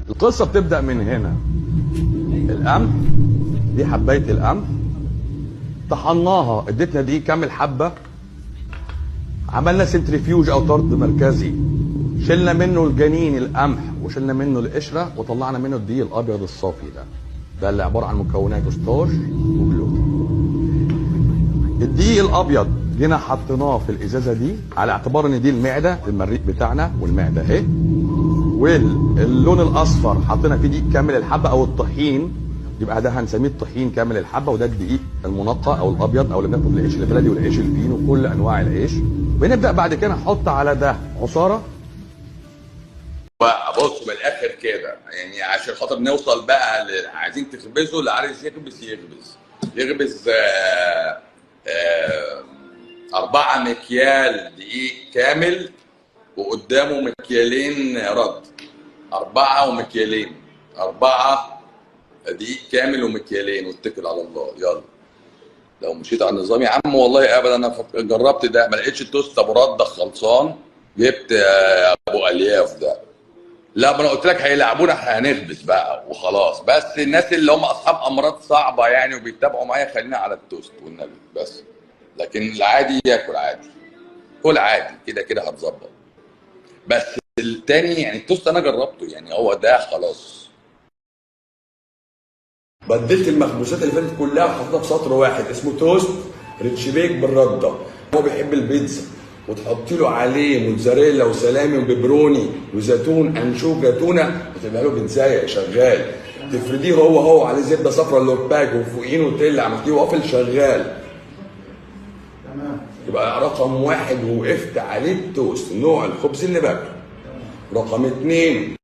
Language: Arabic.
القصه بتبدا من هنا. القمح، دي حبايه القمح، طحناها اديتنا دي كامل حبه، عملنا سنتريفيوج او طرد مركزي، شلنا منه الجنين القمح وشلنا منه القشره وطلعنا منه الدقيق الابيض الصافي ده اللي عباره عن مكونات ستارش وجلوتين. الدقيق الابيض جينا حطيناه في الازازه دي على اعتبار ان دي المعده، المريء بتاعنا والمعده اهي، واللون الاصفر حطينا فيه دقيق كامل الحبه او الطحين، يبقى ده هنسميه الطحين كامل الحبه، وده الدقيق المنقى او الابيض او اللي بناخد العيش البلدي والعيش الفينو وكل انواع العيش. بنبدا بعد كده نحط على ده عصاره. بص من الاخر كده يعني عشان خاطر نوصل بقى عايزين تخبزوا، اللي عايز يخبز يخبز 4 مكيال دقيق كامل وقدامه مكيالين رد. 4 ومكيالين، 4 دقيق كامل ومكيالين، واتكل على الله. يلا لو مشيت على النظام يا عم والله ابدا. انا جربت ده ما لقيتش التوست ابو رده خلصان، جبت ابو الياف ده. لا ما انا قلت لك هيلعبونا هنخبز بقى وخلاص. بس الناس اللي هم اصحاب امراض صعبه يعني وبيتابعوا معايا خلينا على التوست والنبي بس. لكن العادي ياكل عادي، كل عادي كده كده هتظبط. بس التاني يعني التوست انا جربته يعني هو ده خلاص. بدلت المخبوزات اللي فاتت كلها وحطيتها في سطر واحد اسمه توست ريتش بيك بالرده. هو بيحب البيتزا وتحطي له عليه موتزاريلا وسلامي وبيبروني وزيتون انشوجه تونه وتبقى له بيتزايه شغال. تفرديه هو عليه زبده صفرا لورباج وفوقيه نوتيلا، عملتيه وافل شغال. يبقى رقم 1 ووقفت عليه التوست نوع الخبز اللي باكله. رقم 2